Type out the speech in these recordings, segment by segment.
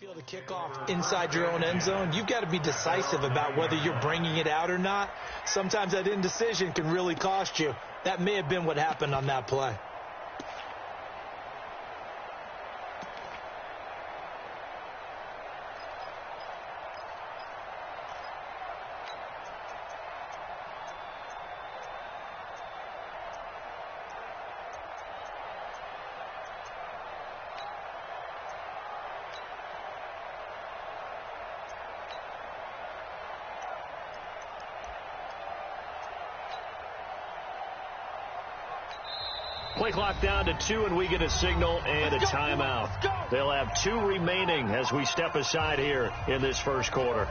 Feel the kickoff inside your own end zone, you've got to be decisive about whether you're bringing it out or not. Sometimes that indecision can really cost you. That may have been what happened on that play. Play clock down to 2, and we get a signal and a timeout. They'll have 2 remaining as we step aside here in this first quarter.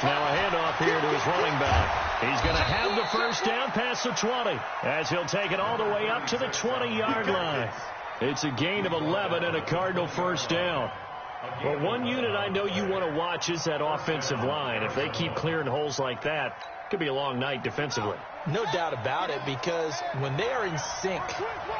Now a handoff here to his running back. He's going to have the first down past the 20 as he'll take it all the way up to the 20-yard line. It's a gain of 11 and a Cardinal first down. Well, one unit I know you want to watch is that offensive line. If they keep clearing holes like that, it could be a long night defensively. No doubt about it, because when they are in sync,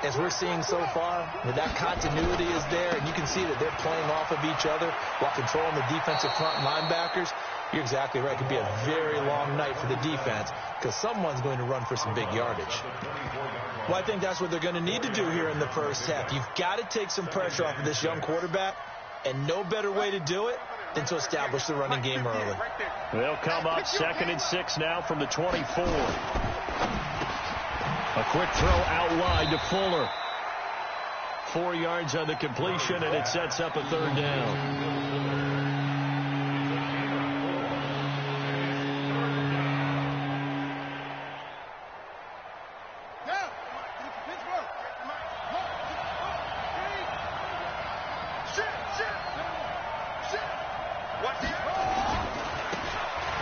as we're seeing so far, when that continuity is there, and you can see that they're playing off of each other while controlling the defensive front linebackers, you're exactly right. It could be a very long night for the defense because someone's going to run for some big yardage. Well, I think that's what they're going to need to do here in the first half. You've got to take some pressure off of this young quarterback, and no better way to do it than to establish the running game early. They'll come up 2nd and 6 now from the 24. A quick throw out wide to Fuller. 4 yards on the completion, and it sets up a 3rd down.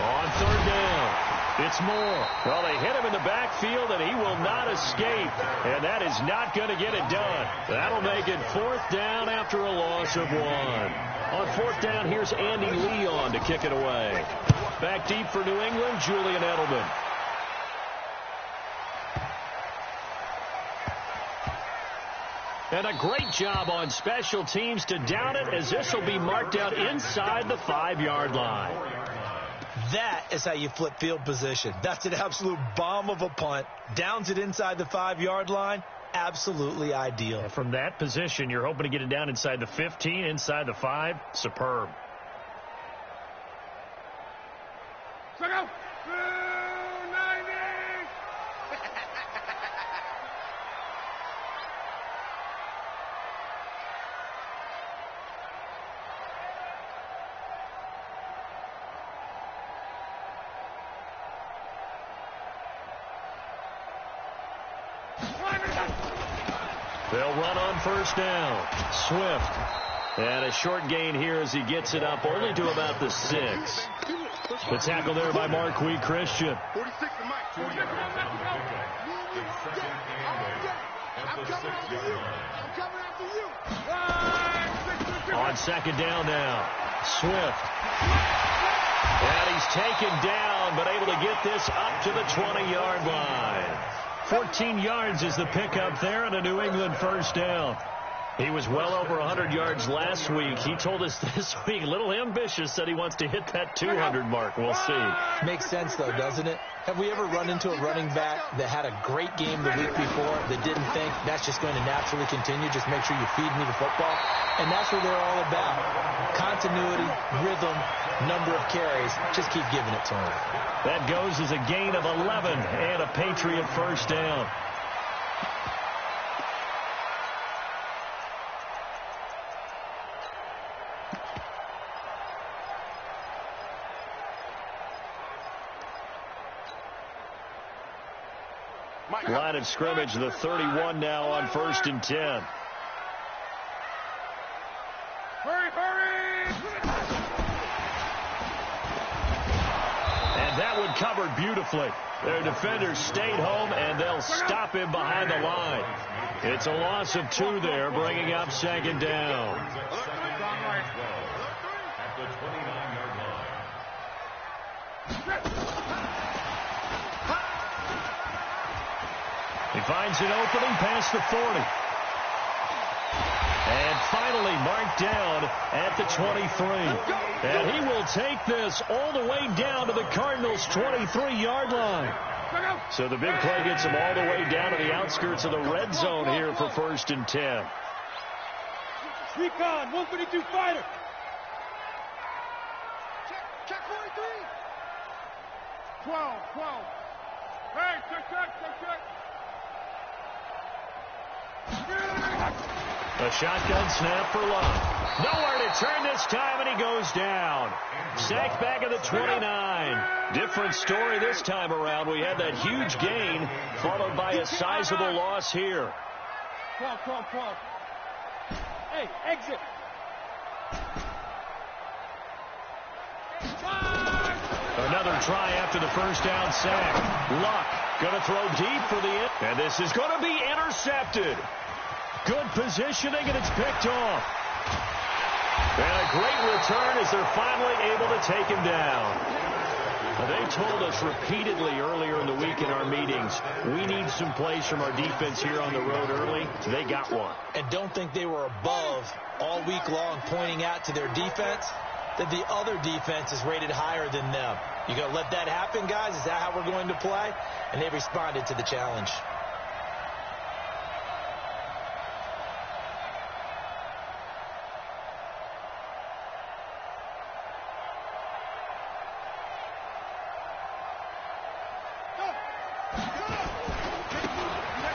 On 3rd down, it's Moore. Well, they hit him in the backfield, and he will not escape. And that is not going to get it done. That'll make it 4th down after a loss of 1. On 4th down, here's Andy Leon to kick it away. Back deep for New England, Julian Edelman. And a great job on special teams to down it, as this will be marked out inside the 5-yard line. That is how you flip field position. That's an absolute bomb of a punt. Downs it inside the 5-yard line. Absolutely ideal. And from that position, you're hoping to get it down inside the 15, inside the 5. Superb. They'll run on 1st down. Swift. And a short gain here as he gets it up only to about the 6. The tackle there by Marquis Christian. On 2nd down now. Swift. And he's taken down, but able to get this up to the 20-yard line. 14 yards is the pickup there and a New England first down. He was well over 100 yards last week. He told us this week, a little ambitious, said he wants to hit that 200 mark. We'll see. Makes sense, though, doesn't it? Have we ever run into a running back that had a great game the week before that didn't think that's just going to naturally continue? Just make sure you feed me the football. And that's what they're all about. Continuity, rhythm, number of carries. Just keep giving it to him. That goes as a gain of 11 and a Patriot first down. Line of scrimmage, the 31 now on 1st and 10. Hurry, hurry! that one covered beautifully. Their defenders stayed home, and they'll stop him behind the line. It's a loss of 2 there, bringing up second down. At the 29-yard line. He finds an opening past the 40. And finally marked down at the 23. And he will take this all the way down to the Cardinals' 23-yard line. So the big play gets him all the way down to the outskirts of the red zone here for 1st and 10. Recon, 132 fighter. Check 43. 12. Hey, check. A shotgun snap for Love. Nowhere to turn this time, and he goes down. Sacked back at the 29. Different story this time around. We had that huge gain, followed by a sizable loss here. 12. Hey, exit. Another try after the first down sack. Luck going to throw deep for the end. And this is going to be intercepted. Good positioning, and it's picked off. And a great return as they're finally able to take him down. Now, they told us repeatedly earlier in the week in our meetings, we need some plays from our defense here on the road early. They got one. And don't think they were above all week long pointing out to their defense that the other defense is rated higher than them. You going to let that happen, guys? Is that how we're going to play? And they responded to the challenge.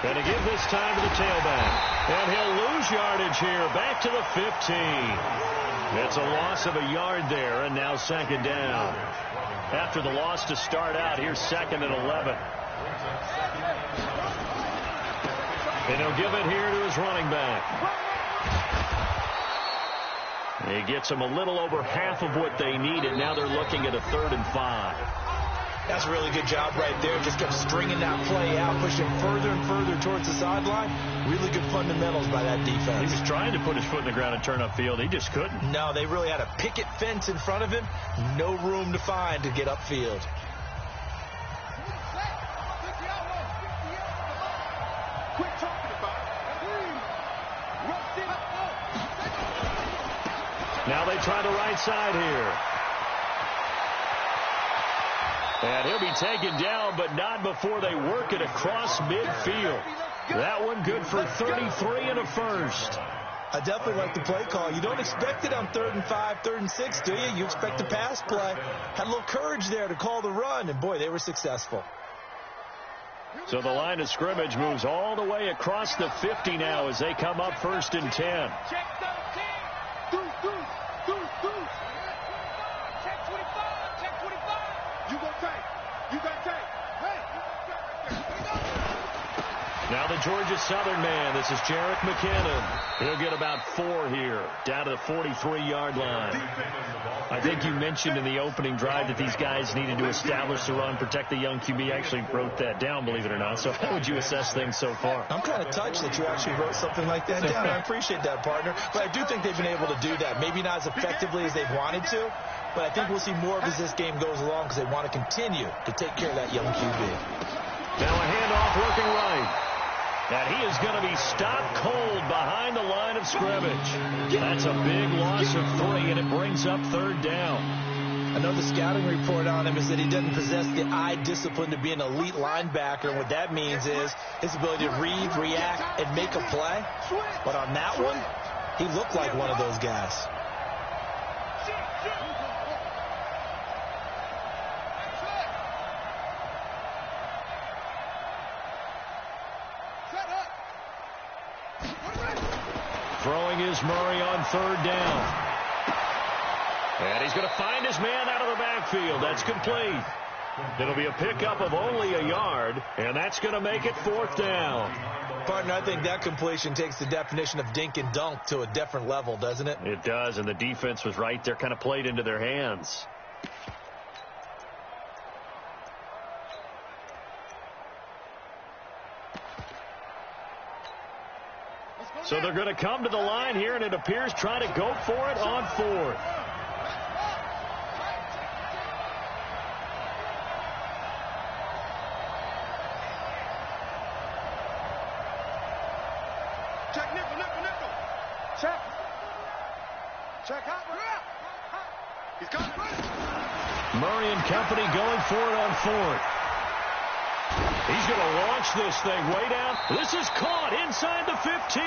Going to give this time to the tailback. And he'll lose yardage here. Back to the 15. It's a loss of a yard there, and now second down. After the loss to start out, here's 2nd and 11. And he'll give it here to his running back. He gets them a little over half of what they needed. Now they're looking at a 3rd and 5. That's a really good job right there. Just kept stringing that play out, pushing further and further towards the sideline. Really good fundamentals by that defense. He was trying to put his foot in the ground and turn upfield. He just couldn't. No, they really had a picket fence in front of him. No room to find to get upfield. Now they try the right side here. And he'll be taken down, but not before they work it across midfield. That one good for 33 and a first. I definitely like the play call. You don't expect it on 3rd and 5, 3rd and 6, do you? You expect a pass play. Had a little courage there to call the run, and boy, they were successful. So the line of scrimmage moves all the way across the 50 now as they come up 1st and 10. Now the Georgia Southern man. This is Jarek McKinnon. He'll get about 4 here, down to the 43-yard line. I think you mentioned in the opening drive that these guys needed to establish the run, protect the young QB. Actually wrote that down, believe it or not. So how would you assess things so far? I'm kind of touched that you actually wrote something like that down. I appreciate that, partner. But I do think they've been able to do that. Maybe not as effectively as they've wanted to, but I think we'll see more of as this game goes along because they want to continue to take care of that young QB. Now a handoff working right. And he is going to be stopped cold behind the line of scrimmage. That's a big loss of 3, and it brings up 3rd down. I know the scouting report on him is that he doesn't possess the eye discipline to be an elite linebacker. And what that means is his ability to read, react, and make a play. But on that one, he looked like one of those guys. Throwing is Murray on 3rd down. And he's going to find his man out of the backfield. That's complete. It'll be a pickup of only a yard, and that's going to make it 4th down. Partner, I think that completion takes the definition of dink and dunk to a different level, doesn't it? It does, and the defense was right there, kind of played into their hands. So they're going to come to the line here, and it appears trying to go for it on fourth. Check nickel. Check. Check hot. He's coming. Murray and company going for it on fourth. He's going to launch this thing way down. This is caught inside the 15.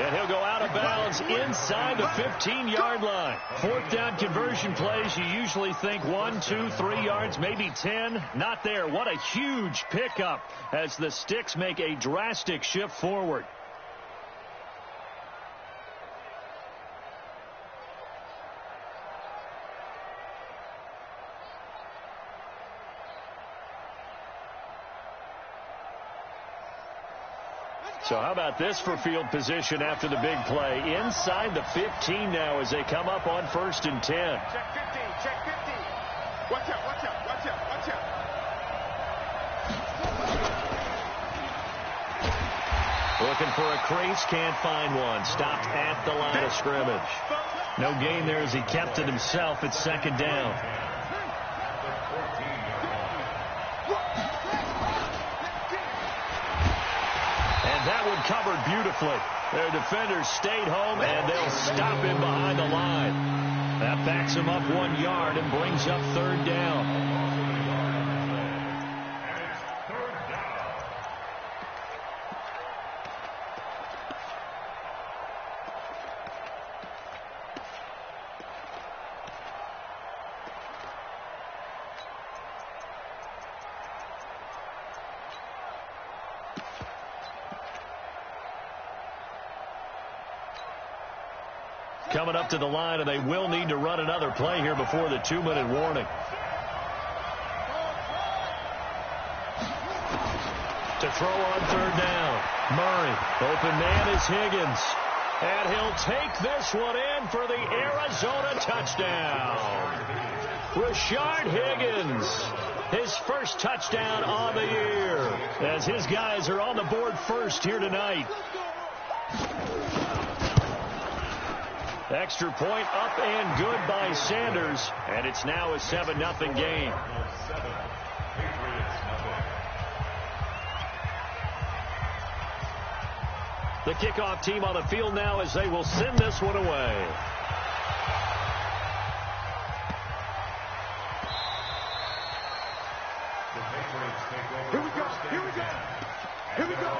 And he'll go out of bounds inside the 15-yard line. Fourth down conversion plays, you usually think 1, 2, 3 yards, maybe 10. Not there. What a huge pickup as the Sticks make a drastic shift forward. So how about this for field position after the big play? Inside the 15 now as they come up on 1st and 10. Check 15. Watch out. Looking for a crease, can't find one. Stopped at the line of scrimmage. No gain there as he kept it himself at 2nd down. That one covered beautifully. Their defenders stayed home, and they'll stop him behind the line. That backs him up 1 yard and brings up 3rd down. Coming up to the line, and they will need to run another play here before the 2-minute warning. To throw on 3rd down. Murray. Open man is Higgins. And he'll take this one in for the Arizona touchdown. Rashard Higgins. His first touchdown on the year. As his guys are on the board first here tonight. Extra point up and good by Sanders. And it's now a 7-0 game. The kickoff team on the field now as they will send this one away. Here we go.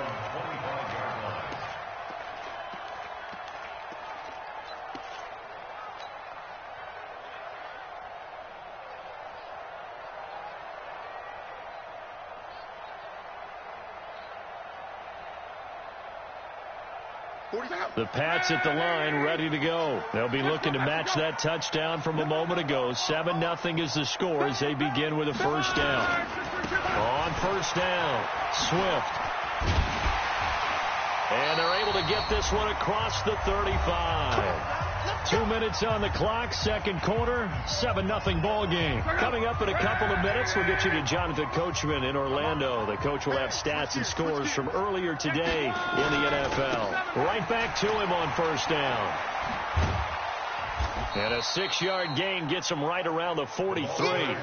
The Pats at the line, ready to go. They'll be looking to match that touchdown from a moment ago. 7-0 is the score as they begin with a 1st down. On 1st down, Swift. And they're able to get this one across the 35. 2 minutes on the clock, 2nd quarter, 7-0 ball game. Coming up in a couple of minutes, we'll get you to Jonathan Coachman in Orlando. The coach will have stats and scores from earlier today in the NFL. Right back to him on 1st down. And a 6-yard gain gets him right around the 43.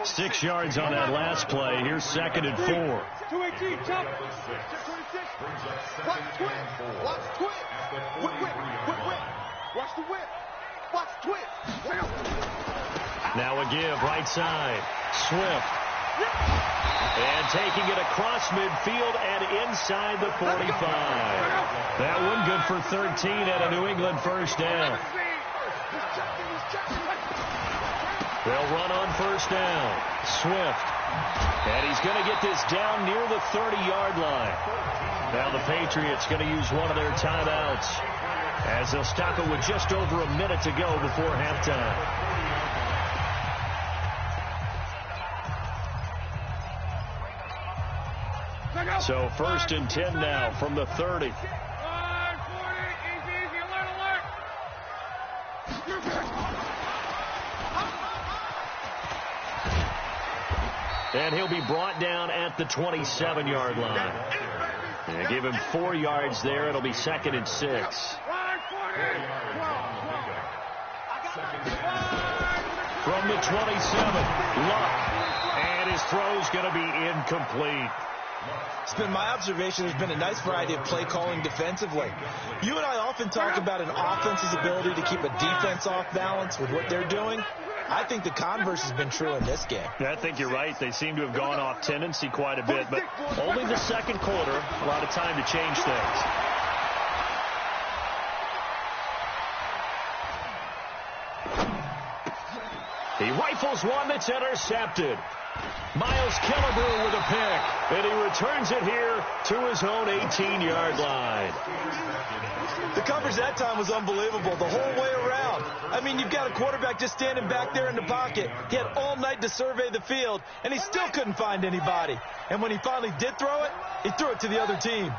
6 yards on that last play. Here's 2nd and 4. 218, jump. Watch twit. Watch the whip. Watch twit. Now a give, right side. Swift. And taking it across midfield and inside the 45. That one good for 13 at a New England 1st down. They'll run on 1st down. Swift. And he's going to get this down near the 30-yard line. Now the Patriots going to use one of their timeouts as they'll stop it with just over a minute to go before halftime. So 1st and 10 now from the 30. And he'll be brought down at the 27-yard line. They give him 4 yards there. It'll be 2nd and 6. From the 27, Luck. And his throw's going to be incomplete. It's been my observation there's been a nice variety of play calling defensively. You and I often talk about an offense's ability to keep a defense off balance with what they're doing. I think the converse has been true in this game. I think you're right. They seem to have gone off tendency quite a bit, but only the second quarter, a lot of time to change things. He rifles one that's intercepted. Miles Killebrew with a pick, and he returns it here to his own 18-yard line. The coverage that time was unbelievable the whole way around. I mean, you've got a quarterback just standing back there in the pocket. He had all night to survey the field, and he still couldn't find anybody. And when he finally did throw it, he threw it to the other team.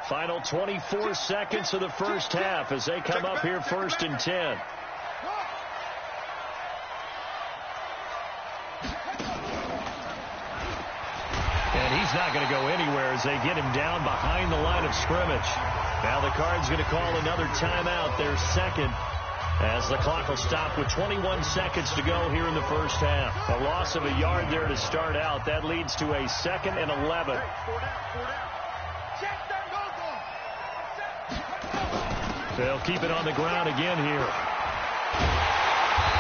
Final 24 seconds of the first half as they come up here 1st and 10. And he's not going to go anywhere as they get him down behind the line of scrimmage. Now the Cards going to call another timeout, their second, as the clock will stop with 21 seconds to go here in the first half. A loss of a yard there to start out. That leads to a 2nd and 11. They'll keep it on the ground again here.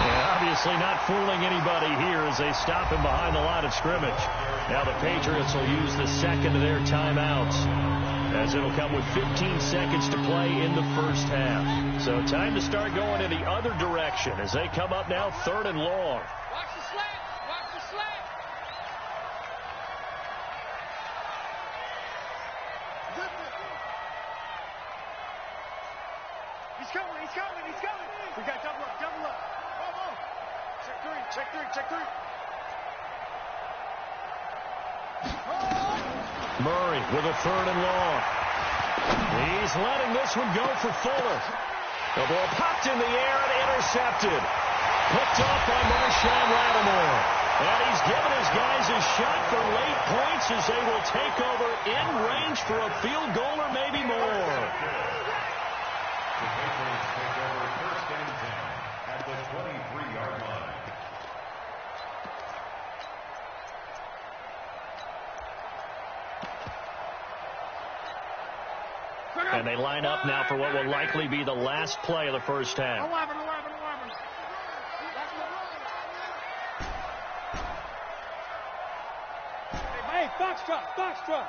And obviously not fooling anybody here as they stop him behind the line of scrimmage. Now the Patriots will use the second of their timeouts, as it'll come with 15 seconds to play in the first half. So time to start going in the other direction as they come up now 3rd and long. Watch the slant. Watch the slant. He's coming. He's coming. He's coming. We got double up. Double up. Come on. Check 3. Check 3. Check 3. Murray with a 3rd and long. He's letting this one go for Fuller. The ball popped in the air and intercepted. Picked off by Marshawn Lattimore. And he's given his guys a shot for late points as they will take over in range for a field goal or maybe more. The Patriots take over 1st and 10 at the 23-yard line. And they line up now for what will likely be the last play of the first half. 11. Hey, foxtrot.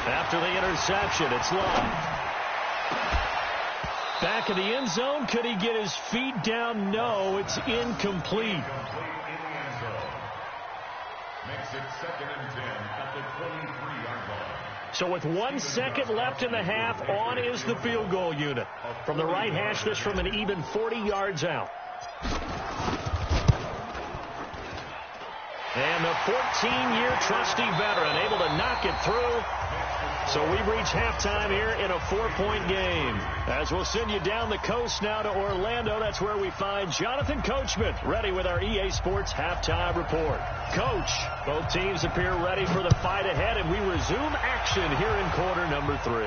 After the interception, it's Love. Back in the end zone. Could he get his feet down? No, it's incomplete. Makes it 2nd and 10 at the 23-yard line. So with 1 second left in the half, on is the field goal unit. From the right hash, this from an even 40 yards out. And the 14-year trusty veteran able to knock it through. So we reach halftime here in a 4-point game. As we'll send you down the coast now to Orlando. That's where we find Jonathan Coachman ready with our EA Sports halftime report. Coach, both teams appear ready for the fight ahead, and we resume action here in quarter number 3.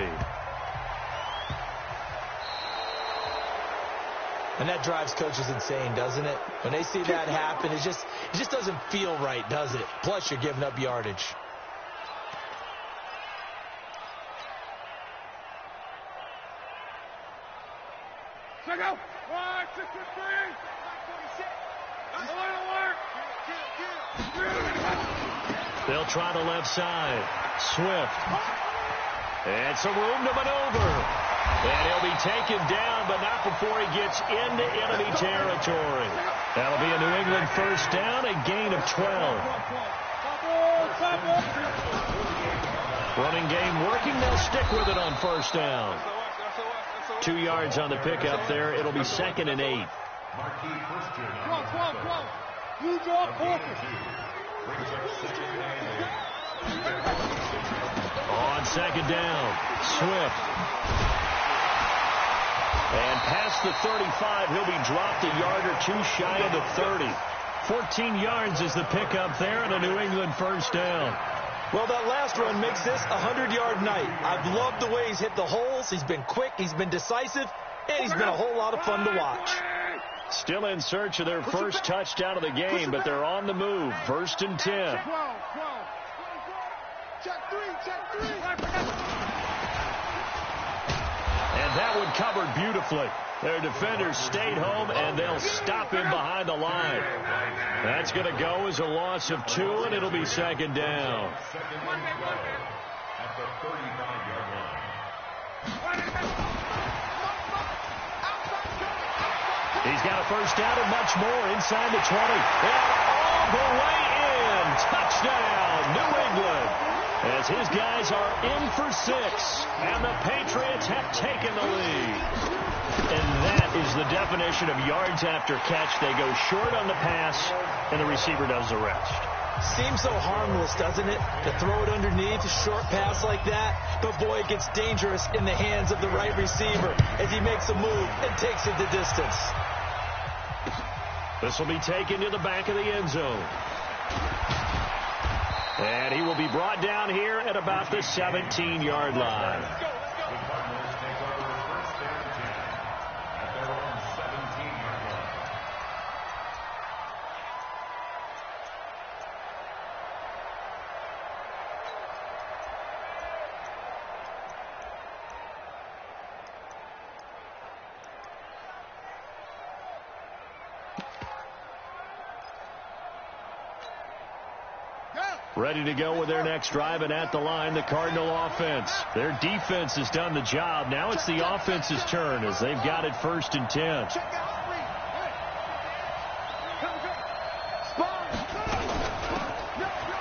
And that drives coaches insane, doesn't it? When they see that happen, it just doesn't feel right, does it? Plus, you're giving up yardage. Check out. 1, 2, 3. They'll try the left side. Swift. And some room to maneuver. And he'll be taken down, but not before he gets into enemy territory. That'll be a New England first down, a gain of 12. Running game working. They'll stick with it on first down. 2 yards on the pickup there. It'll be 2nd and 8. You draw focus. On 2nd down, Swift. And past the 35, he'll be dropped a yard or 2 shy of the 30. 14 yards is the pickup there and a New England first down. Well, that last run makes this a 100-yard night. I've loved the way he's hit the holes. He's been quick, he's been decisive, and he's been a whole lot of fun to watch. Still in search of their first touchdown of the game, but they're on the move. 1st and 10. Check three. And that one covered beautifully. Their defenders stayed home, and they'll stop him behind the line. That's going to go as a loss of 2, and it'll be 2nd down. Second and 12 at the 35-yard line. He's got a first down and much more inside the 20. And all the way in. Touchdown, New England. As his guys are in for 6. And the Patriots have taken the lead. And that is the definition of yards after catch. They go short on the pass, and the receiver does the rest. Seems so harmless, doesn't it, to throw it underneath a short pass like that? But, boy, it gets dangerous in the hands of the right receiver as he makes a move and takes it the distance. This will be taken to the back of the end zone. And he will be brought down here at about the 17-yard line. The Cardinals take over 1st and 10 at their own 17-yard line. Ready to go with their next drive, and at the line, the Cardinal offense. Their defense has done the job. Now it's the offense's turn as they've got it 1st and 10.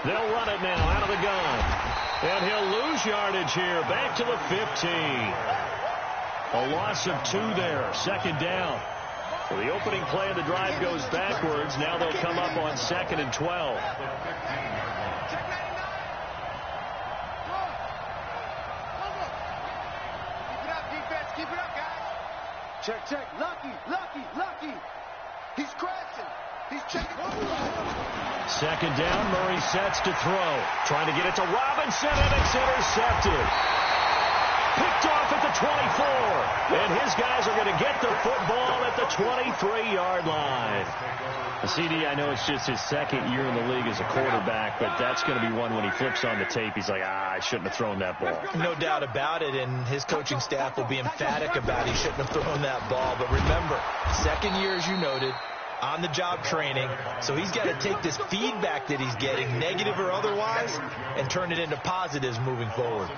They'll run it now out of the gun. And he'll lose yardage here. Back to the 15. A loss of 2 there. 2nd down. So the opening play of the drive goes backwards. Now they'll come up on 2nd and 12. Keep it up, guys. Check. Lucky. He's crashing. He's checking. 2nd down. Murray sets to throw. Trying to get it to Robinson, and it's intercepted. Picked off at the 24. And his guys are going to get the football at the 23-yard line. CD, I know it's just his 2nd year in the league as a quarterback, but that's going to be one when he flips on the tape. He's like, I shouldn't have thrown that ball. No doubt about it, and his coaching staff will be emphatic about he shouldn't have thrown that ball. But remember, 2nd year, as you noted, on-the-job training, so he's got to take this feedback that he's getting, negative or otherwise, and turn it into positives moving forward.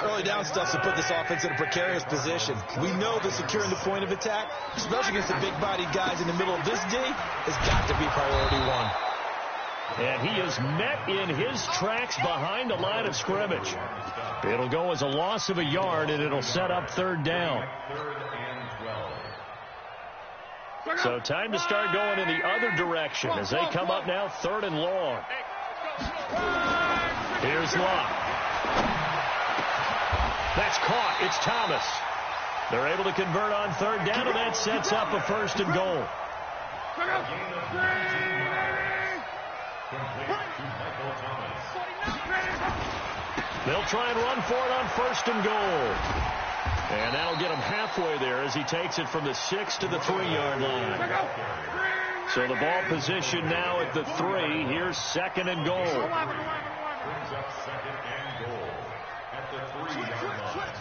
Early down stuff to put this offense in a precarious position. We know that securing the point of attack, especially against the big-bodied guys in the middle of this D, has got to be priority 1. And he is met in his tracks behind the line of scrimmage. It'll go as a loss of a yard, and it'll set up 3rd down. So time to start going in the other direction as they come up now 3rd and long. Here's Locke. That's caught. It's Thomas. They're able to convert on 3rd down, and that sets up a 1st and goal. They'll try and run for it on 1st and goal. And that'll get him halfway there as he takes it from the 6 to the 3-yard line. So the ball position now at the 3. Here's 2nd and goal. Brings up 2nd and goal at the 3-yard line.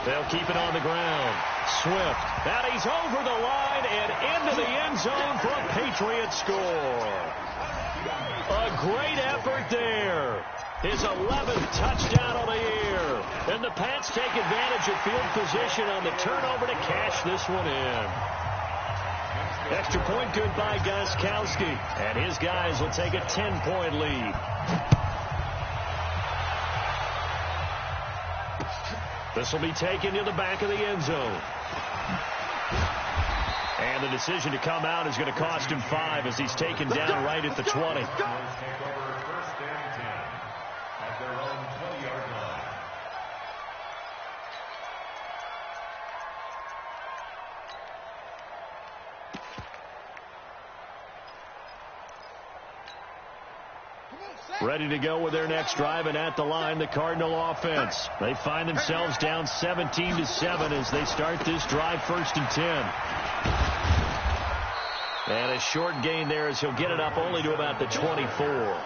They'll keep it on the ground. Swift. Now he's over the line and into the end zone for a Patriot score. A great effort there. His 11th touchdown of the year. And the Pats take advantage of field position on the turnover to cash this one in. Extra point good by Gostkowski. And his guys will take a 10-point lead. This will be taken to the back of the end zone. And the decision to come out is going to cost him 5 as he's taken down right at the 20. Ready to go with their next drive, and at the line, the Cardinal offense. They find themselves down 17-7 as they start this drive, 1st and 10. And a short gain there as he'll get it up only to about the 24.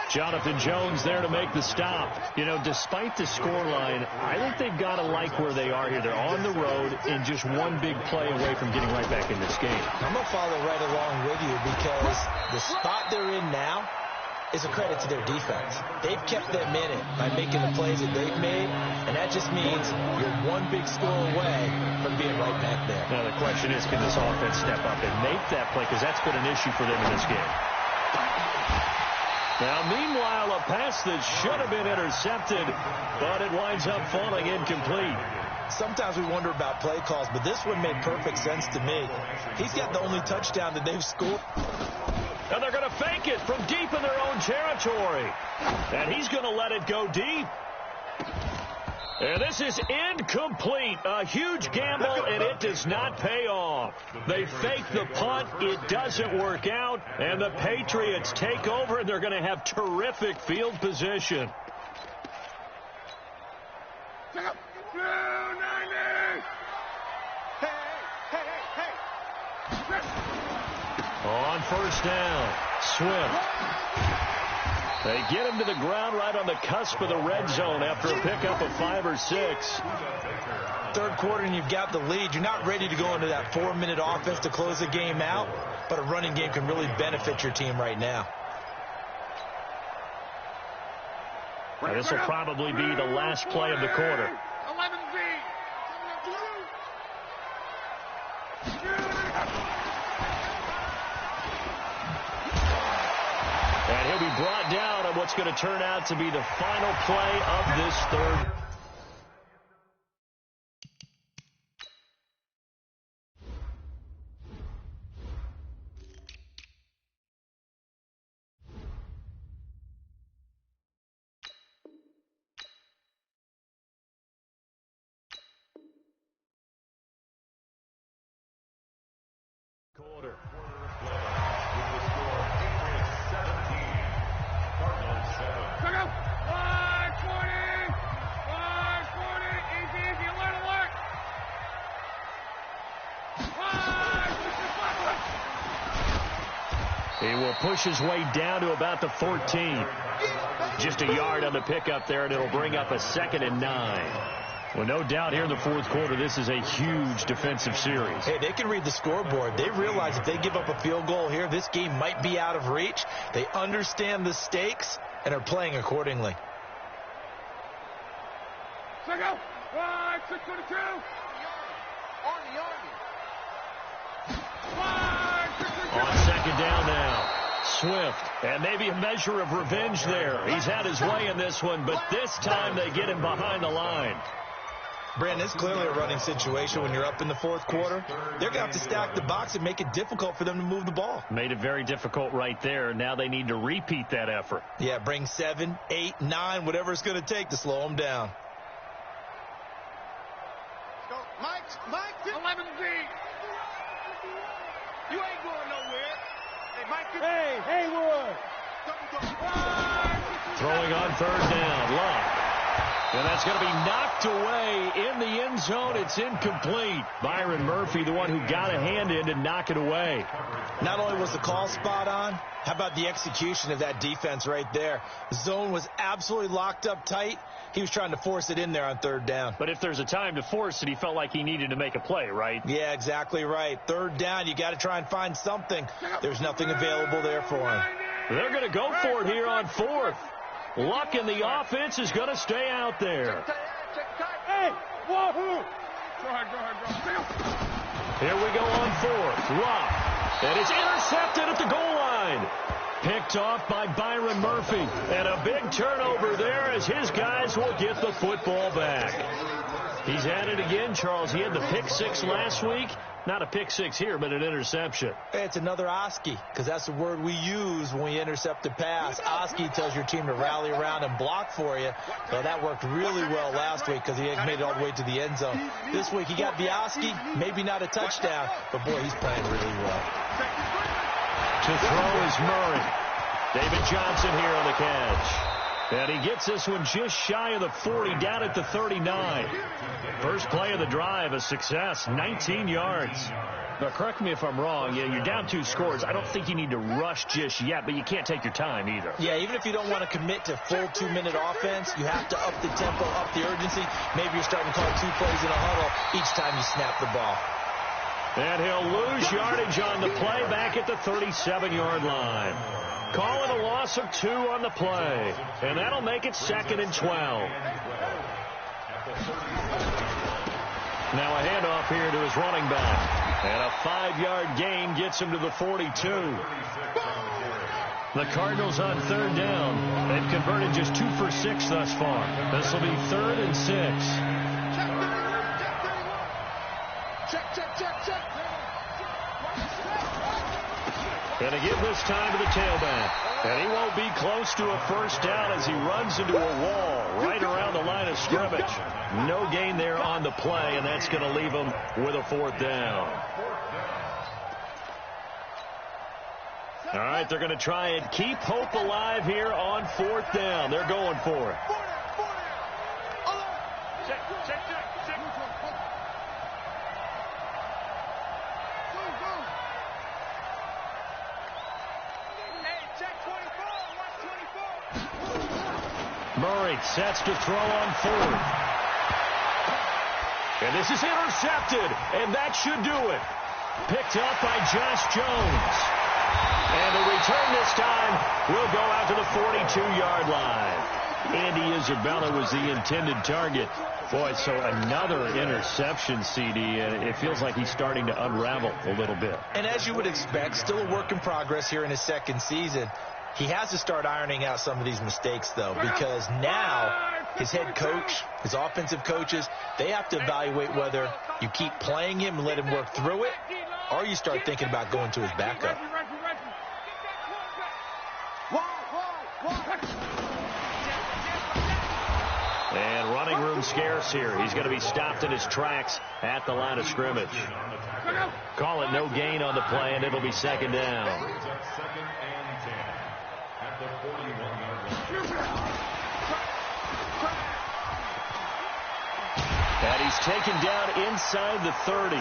Jonathan Jones there to make the stop. You know, despite the scoreline, I think they've got to like where they are here. They're on the road and just one big play away from getting right back in this game. I'm going to follow right along with you because the spot they're in now is a credit to their defense. They've kept them in it by making the plays that they've made, and that just means you're one big score away from being right back there. Now the question is, can this offense step up and make that play? Because that's been an issue for them in this game. Now, meanwhile, a pass that should have been intercepted, but it winds up falling incomplete. Sometimes we wonder about play calls, but this one made perfect sense to me. He's got the only touchdown that they've scored. And they're going to fake it from deep in their own territory. And he's going to let it go deep. And this is incomplete. A huge gamble, and it does not pay off. They fake the punt. It doesn't work out. And the Patriots take over, and they're going to have terrific field position. On 1st down, Swift. They get him to the ground right on the cusp of the red zone after a pickup of 5 or 6. Third quarter and you've got the lead. You're not ready to go into that 4-minute offense to close the game out, but a running game can really benefit your team right now. Now, this will probably be the last play of the quarter. 11Z. And he'll be brought down on what's going to turn out to be the final play of this third. Quarter. He will push his way down to about the 14. Just a yard on the pickup there, and it'll bring up a 2nd and 9. Well, no doubt here in the fourth quarter, this is a huge defensive series. Hey, they can read the scoreboard. They realize if they give up a field goal here, this game might be out of reach. They understand the stakes and are playing accordingly. Second, 622. On 2nd down now, Swift, and maybe a measure of revenge there. He's had his way in this one, but this time they get him behind the line. Brandon, it's clearly a running situation when you're up in the fourth quarter. They're going to have to stack the box and make it difficult for them to move the ball. Made it very difficult right there. Now they need to repeat that effort. Yeah, bring 7, 8, 9, whatever it's going to take to slow them down. Mike, 11Z. You ain't going nowhere. Hey, Mike. Hey, Haywood. Throwing on 3rd down, Luck. And that's going to be knocked away in the end zone. It's incomplete. Byron Murphy, the one who got a hand in to knock it away. Not only was the call spot on, how about the execution of that defense right there? The zone was absolutely locked up tight. He was trying to force it in there on 3rd down. But if there's a time to force it, he felt like he needed to make a play, right? Yeah, exactly right. 3rd down, you got to try and find something. There's nothing available there for him. They're going to go for it here on 4th. Luck in the offense is going to stay out there. Hey, wahoo! Go ahead. Here we go on 4th. Luck. And it's intercepted at the goal line. Picked off by Byron Murphy. And a big turnover there as his guys will get the football back. He's at it again, Charles. He had the pick 6 last week. Not a pick 6 here, but an interception. It's another Oski, because that's the word we use when we intercept a pass. Oski tells your team to rally around and block for you. Well, that worked really well last week because he made it all the way to the end zone. This week he got the Oski, maybe not a touchdown, but boy, he's playing really well. To throw is Murray. David Johnson here on the catch. And he gets this one just shy of the 40, down at the 39. First play of the drive, a success, 19 yards. Now, correct me if I'm wrong. Yeah, you're down 2 scores. I don't think you need to rush just yet, but you can't take your time either. Yeah, even if you don't want to commit to full 2-minute offense, you have to up the tempo, up the urgency. Maybe you're starting to call 2 plays in a huddle each time you snap the ball. And he'll lose yardage on the play back at the 37-yard line. Call it a loss of 2 on the play. And that'll make it 2nd and 12. Now a handoff here to his running back. And a 5-yard gain gets him to the 42. The Cardinals on 3rd down. They've converted just 2 for 6 thus far. This will be 3rd and 6. Going to give this time to the tailback. And he won't be close to a first down as he runs into a wall right around the line of scrimmage. No gain there on the play, and that's going to leave him with a 4th down. All right, they're going to try and keep hope alive here on 4th down. They're going for it. Murray sets to throw on 4th. And this is intercepted, and that should do it. Picked up by Josh Jones. And the return this time will go out to the 42-yard line. Andy Isabella was the intended target. Boy, so another interception, CD, and it feels like he's starting to unravel a little bit. And as you would expect, still a work in progress here in his 2nd season. He has to start ironing out some of these mistakes, though, because now his head coach, his offensive coaches, they have to evaluate whether you keep playing him and let him work through it, or you start thinking about going to his backup. And running room scarce here. He's going to be stopped in his tracks at the line of scrimmage. Call it no gain on the play, and it'll be 2nd down. And he's taken down inside the 30.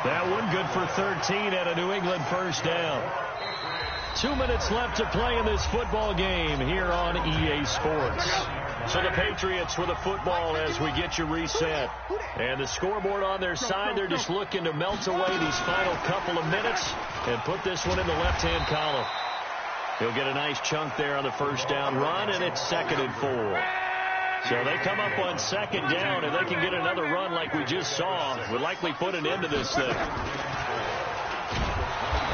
That one good for 13 and a New England first down. 2 minutes left to play in this football game here on EA Sports. So the Patriots with a football as we get you reset. And the scoreboard on their side, they're just looking to melt away these final couple of minutes and put this one in the left-hand column. He'll get a nice chunk there on the first down run, and it's 2nd and 4. So they come up on 2nd down, and they can get another run like we just saw. Would likely put an end to this thing.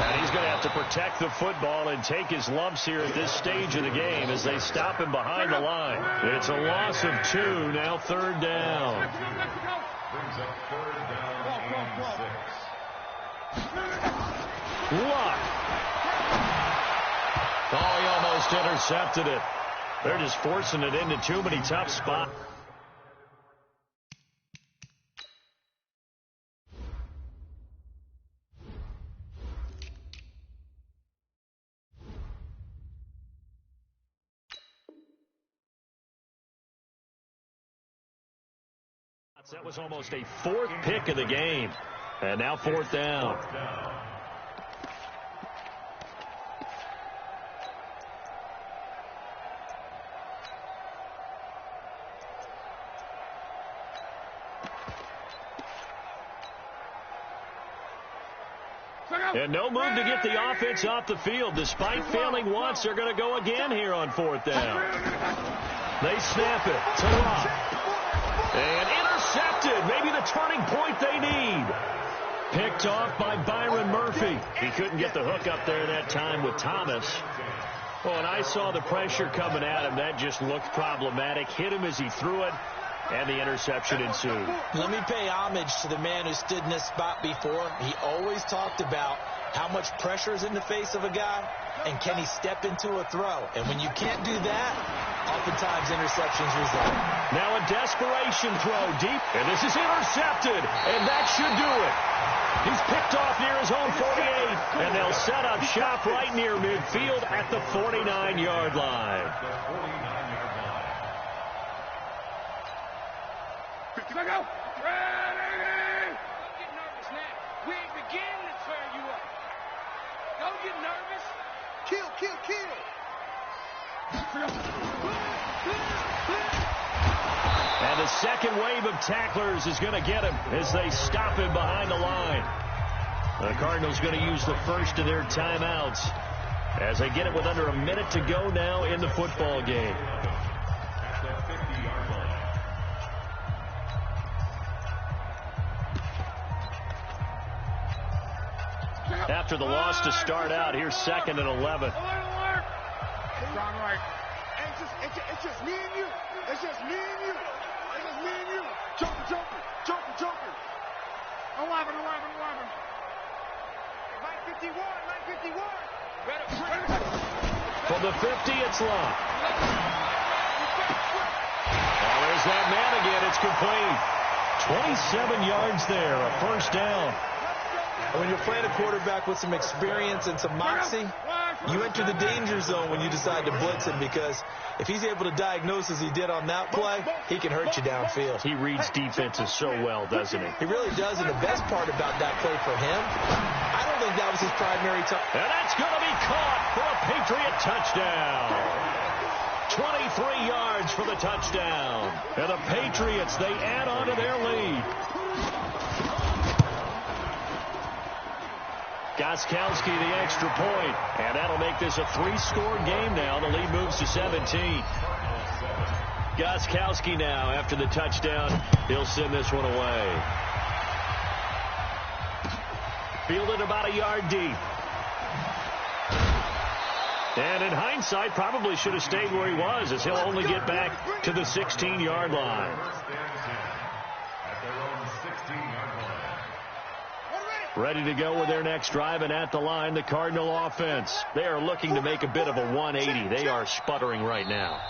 And he's going to have to protect the football and take his lumps here at this stage of the game as they stop him behind the line. It's a loss of 2, now 3rd down. Brings up 3rd down and 6. Luck. Oh, he almost intercepted it. They're just forcing it into too many tough spots. That was almost a 4th pick of the game. And now 4th down. And no move to get the offense off the field. Despite failing once, they're going to go again here on 4th down. They snap it to Rock. And intercepted. Maybe the turning point they need. Picked off by Byron Murphy. He couldn't get the hook up there that time with Thomas. Oh, and I saw the pressure coming at him. That just looked problematic. Hit him as he threw it. And the interception ensued. Let me pay homage to the man who stood in this spot before. He always talked about how much pressure is in the face of a guy, and can he step into a throw. And when you can't do that, oftentimes interceptions result. Now a desperation throw deep, and this is intercepted, and that should do it. He's picked off near his own 48, and they'll set up shop right near midfield at the 49-yard line. Go! Ready! Don't get nervous now. We ain't beginning to tear you up. Don't get nervous. Kill, kill, kill. And the second wave of tacklers is going to get him as they stop him behind the line. The Cardinals going to use the first of their timeouts as they get it with under a minute to go now in the football game. After the loss to start out, here's 2nd and 11. Alert, alert. Strong right. It's just me and you. It's just me and you. It's just me and you. Joker, joker, joker, joker. 11. 951. Ready. From the 50, it's locked. Well, there's that man again. It's complete. 27 yards there, a first down. And when you're playing a quarterback with some experience and some moxie, you enter the danger zone when you decide to blitz him, because if he's able to diagnose as he did on that play, he can hurt you downfield. He reads defenses so well, doesn't he? He really does, and the best part about that play for him, I don't think that was his primary target. And that's going to be caught for a Patriot touchdown. 23 yards for the touchdown. And the Patriots, they add on to their lead. Gostkowski the extra point, and that'll make this a 3-score game now. The lead moves to 17. Gostkowski now, after the touchdown, he'll send this one away. Fielded about a yard deep. And in hindsight, probably should have stayed where he was, as he'll only get back to the 16-yard line. Ready to go with their next drive, and at the line, the Cardinal offense. They are looking to make a bit of a 180. They are sputtering right now.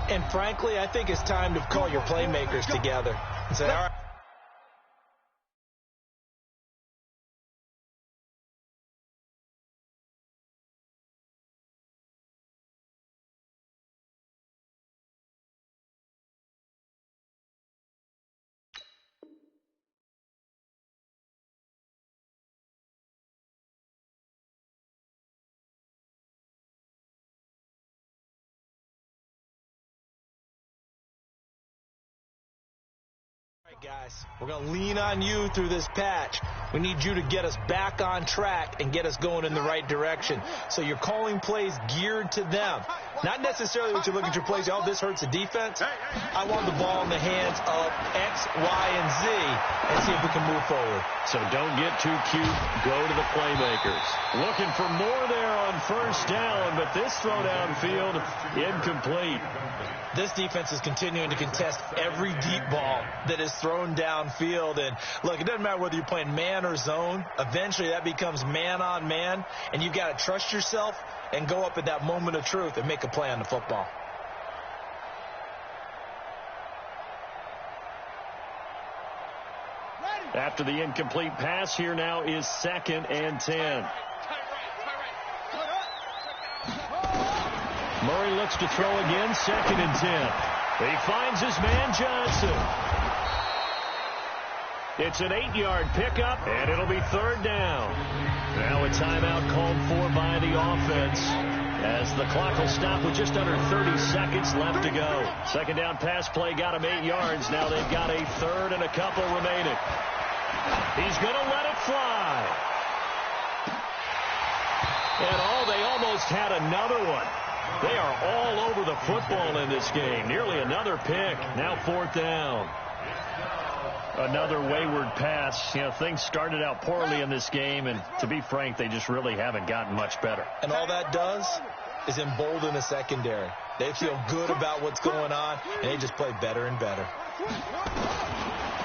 And frankly, I think it's time to call your playmakers together and say, all right. Guys, we're going to lean on you through this patch. We need you to get us back on track and get us going in the right direction. So you're calling plays geared to them. Not necessarily what you're looking to plays, oh, this hurts the defense. I want the ball in the hands of X, Y, and Z and see if we can move forward. So don't get too cute. Go to the playmakers. Looking for more there on first down, but this throw downfield incomplete. This defense is continuing to contest every deep ball that is thrown downfield. And look, it doesn't matter whether you're playing man or zone. Eventually that becomes man on man, and you've got to trust yourself and go up at that moment of truth and make a play on the football. After the incomplete pass, here now is 2nd and 10. Murray looks to throw again, 2nd and 10. He finds his man Johnson. It's an 8-yard pickup, and it'll be 3rd down. Now a timeout called for by the offense, as the clock will stop with just under 30 seconds left to go. 2nd down pass play got him 8 yards. Now they've got a 3rd and a couple remaining. He's going to let it fly. And they almost had another one. They are all over the football in this game. Nearly another pick. Now 4th down. Another wayward pass. You know, things started out poorly in this game, and to be frank, they just really haven't gotten much better. And all that does is embolden the secondary. They feel good about what's going on, and they just play better and better.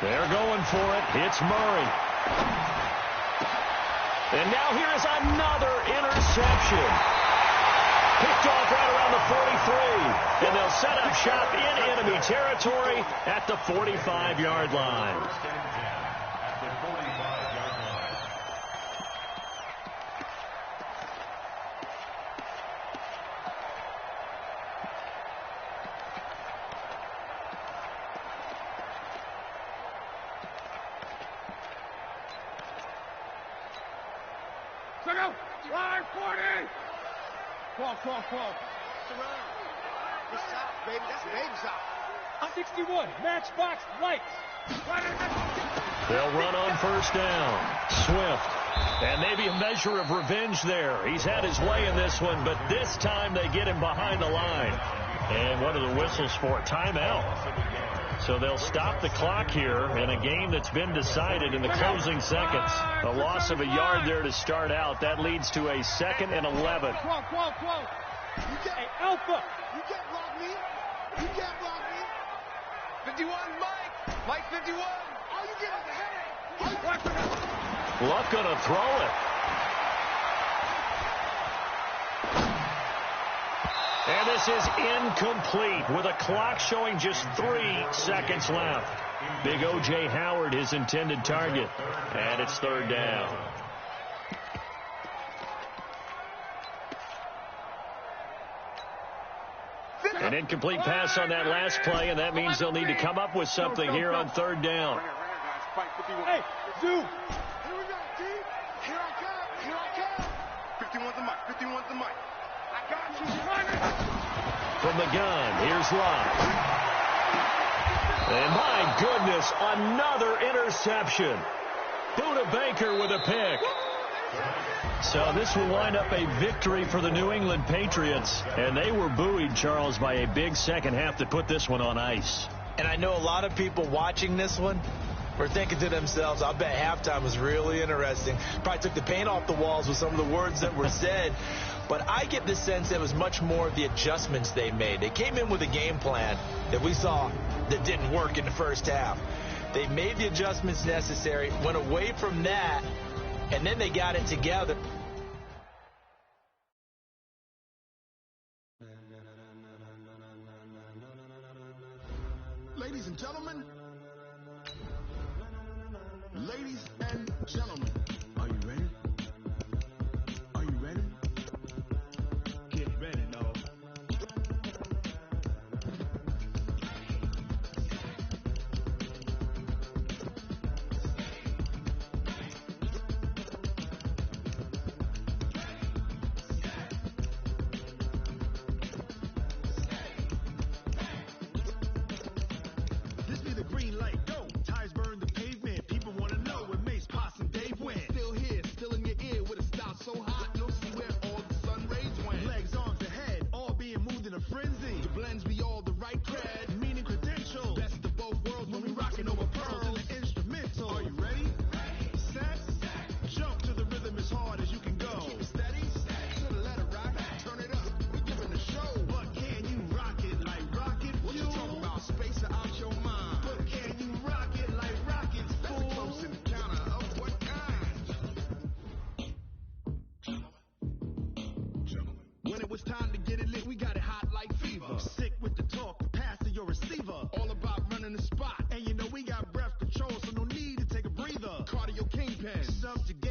They're going for it. It's Murray. And now here's another interception. Picked off right around the 43. And they'll set up shop in enemy territory at the 45-yard line. First and 10 at the 45-yard line. Check out! Line 40! Call. Surround. This shot, baby. That's a baby shot. 61, matchbox lights. They'll run on first down. Swift. And maybe a measure of revenge there. He's had his way in this one, but this time they get him behind the line. And what are the whistles for? Timeout. So they'll stop the clock here in a game that's been decided in the closing seconds. A loss of a yard there to start out. That leads to a 2nd and 11. Quote. Hey, Alpha. You can't block me. 51, Mike. Mike 51. All you get is a headache. Luck gonna throw it. And this is incomplete with a clock showing just 3 seconds left. Big O.J. Howard, his intended target. And it's 3rd down. An incomplete pass on that last play, and that means they'll need to come up with something here on 3rd down. Hey, Zoo. Here we go, T. Here I come. 51's the mic. I got you. From the gun, here's Locke. And my goodness, another interception. Buda Baker with a pick. So this will wind up a victory for the New England Patriots. And they were buoyed, Charles, by a big second half that put this one on ice. And I know a lot of people watching this one were thinking to themselves, I bet halftime was really interesting. Probably took the paint off the walls with some of the words that were said. But I get the sense that it was much more of the adjustments they made. They came in with a game plan that we saw that didn't work in the first half. They made the adjustments necessary, went away from that, and then they got it together. Ladies and gentlemen, are you ready? Are you ready? Get ready, dog. This be the green light, go. Tires burn the pavement. People want to know where Mace, Poss, and Dave went. Still here, still in your ear with a style so hot, you'll see where all the sun rays went. Legs, arms, ahead, all being moved in a frenzy. The blends be all the right cred, meaning credentials. Best of both worlds when we rocking over pearls and the instrumental. Are you ready? Set, jump to the rhythm as hard as you can go. Keep it steady, to the letter rock, turn it up. We giving the show, but can you rock it like rocket? What you talking about? Space out your mind. But can you rock it like rockets? That's a close encounter of what kind? Gentlemen. When it was time to get it lit, we got it hot like fever. Sick with the talk, pass to your receiver. All about running the spot. And you know we got breath control, so no need to take a breather. Cardio kingpin, subject